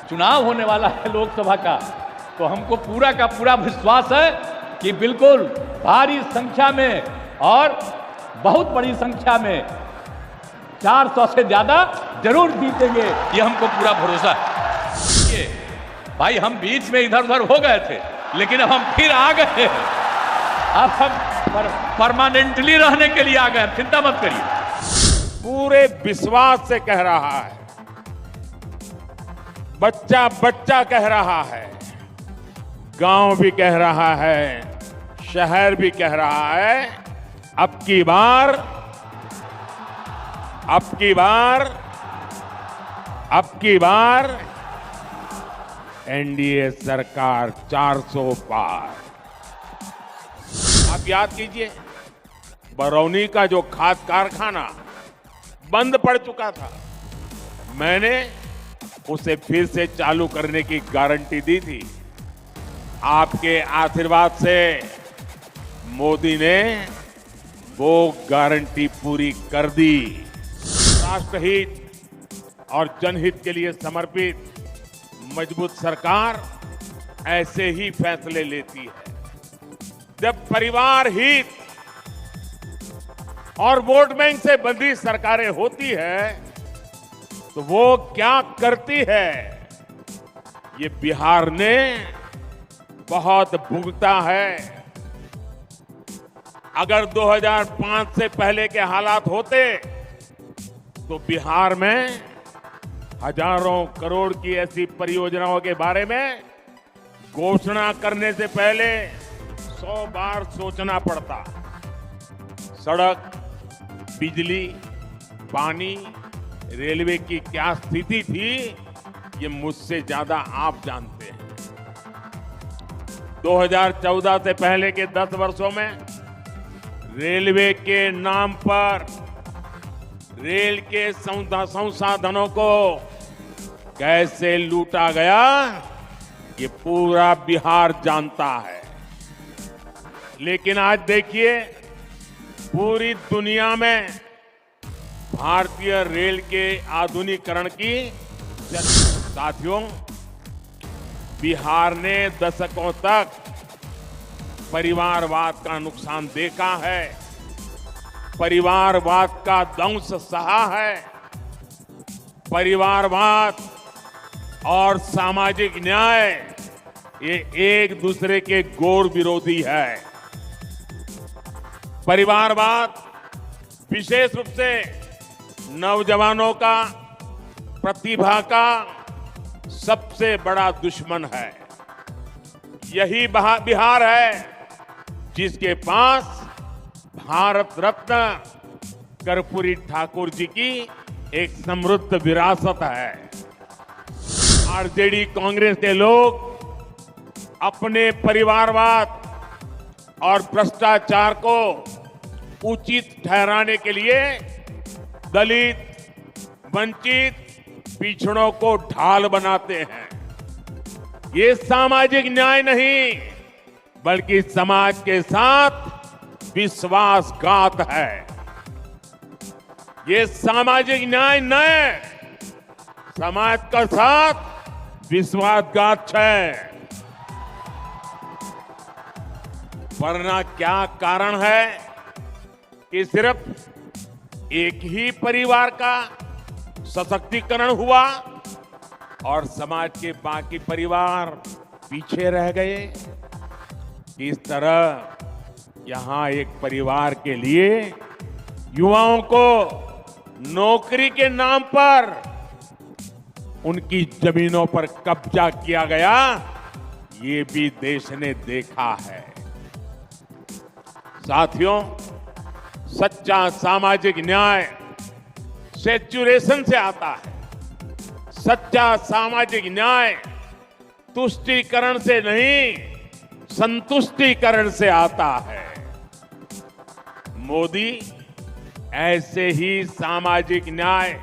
चुनाव होने वाला है लोकसभा का, तो हमको पूरा का पूरा विश्वास है कि बिल्कुल भारी संख्या में और बहुत बड़ी संख्या में 400 से ज्यादा जरूर जीतेंगे, ये हमको पूरा भरोसा है। भाई हम बीच में इधर उधर हो गए थे, लेकिन अब हम फिर आ गए, अब हम परमानेंटली रहने के लिए आ गए, चिंता मत करिए। पूरे विश्वास से कह रहा है, बच्चा बच्चा कह रहा है, गांव भी कह रहा है, शहर भी कह रहा है, अब की बार एनडीए सरकार 400 पार। आप याद कीजिए, बरौनी का जो खाद कारखाना बंद पड़ चुका था, मैंने उसे फिर से चालू करने की गारंटी दी थी। आपके आशीर्वाद से मोदी ने वो गारंटी पूरी कर दी। राष्ट्रहित और जनहित के लिए समर्पित मजबूत सरकार ऐसे ही फैसले लेती है। जब परिवार हित और वोट बैंक से बंधी सरकारें होती है तो वो क्या करती है, ये बिहार ने बहुत भुगता है। अगर 2005 से पहले के हालात होते तो बिहार में हजारों करोड़ की ऐसी परियोजनाओं के बारे में घोषणा करने से पहले 100 बार सोचना पड़ता। सड़क, बिजली, पानी, रेलवे की क्या स्थिति थी, ये मुझसे ज्यादा आप जानते हैं। 2014 से पहले के 10 वर्षों में रेलवे के नाम पर रेल के संसाधनों को कैसे लूटा गया, ये पूरा बिहार जानता है। लेकिन आज देखिए, पूरी दुनिया में भारतीय रेल के आधुनिकीकरण की साथियों, बिहार ने दशकों तक परिवारवाद का नुकसान देखा है, परिवारवाद का दंश सहा है। परिवारवाद और सामाजिक न्याय ये एक दूसरे के घोर विरोधी है। परिवारवाद विशेष रूप से नौजवानों का, प्रतिभा का सबसे बड़ा दुश्मन है। यही बिहार है जिसके पास भारत रत्न कर्पूरी ठाकुर जी की एक समृद्ध विरासत है। आरजेडी कांग्रेस के लोग अपने परिवारवाद और भ्रष्टाचार को उचित ठहराने के लिए दलित, वंचित, पिछड़ों को ढाल बनाते हैं। ये सामाजिक न्याय नहीं, बल्कि समाज के साथ विश्वासघात है। ये सामाजिक न्याय न, समाज का साथ विश्वासघात है। वरना क्या कारण है कि सिर्फ एक ही परिवार का सशक्तिकरण हुआ और समाज के बाकी परिवार पीछे रह गए। इस तरह यहां एक परिवार के लिए युवाओं को नौकरी के नाम पर उनकी जमीनों पर कब्जा किया गया, ये भी देश ने देखा है। साथियों, सच्चा सामाजिक न्याय सेचुरेशन से आता है। सच्चा सामाजिक न्याय तुष्टीकरण से नहीं, संतुष्टीकरण से आता है। मोदी ऐसे ही सामाजिक न्याय,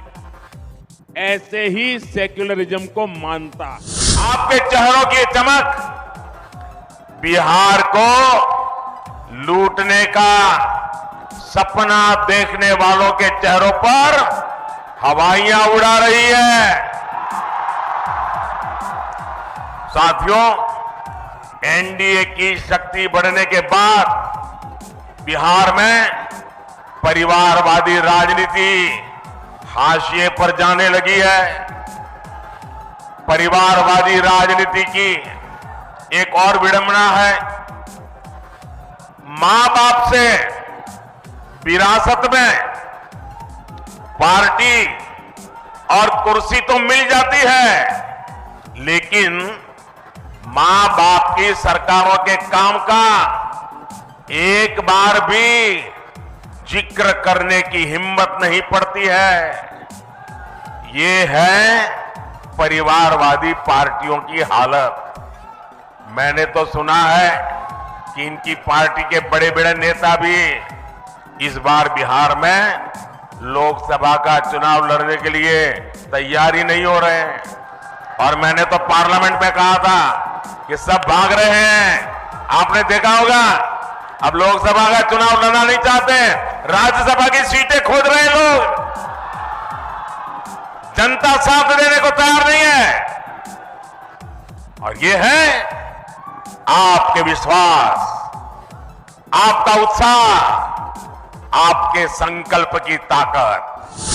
ऐसे ही सेक्युलरिज्म को मानता। आपके चेहरों की चमक बिहार को लूटने का सपना देखने वालों के चेहरों पर हवाइयां उड़ा रही है। साथियों, एनडीए की शक्ति बढ़ने के बाद बिहार में परिवारवादी राजनीति हाशिए पर जाने लगी है। परिवारवादी राजनीति की एक और विडंबना है, मां बाप से विरासत में पार्टी और कुर्सी तो मिल जाती है, लेकिन मां बाप की सरकारों के काम का एक बार भी जिक्र करने की हिम्मत नहीं पड़ती है। ये है परिवारवादी पार्टियों की हालत। मैंने तो सुना है कि इनकी पार्टी के बड़े बड़े नेता भी इस बार बिहार में लोकसभा का चुनाव लड़ने के लिए तैयारी नहीं हो रहे हैं। और मैंने तो पार्लियामेंट में कहा था कि सब भाग रहे हैं। आपने देखा होगा, अब लोकसभा का चुनाव लड़ना नहीं चाहते, राज्यसभा की सीटें खोज रहे हैं लोग। जनता साथ देने को तैयार नहीं है। और ये है आपके विश्वास, आपका उत्साह, आपके संकल्प की ताकत।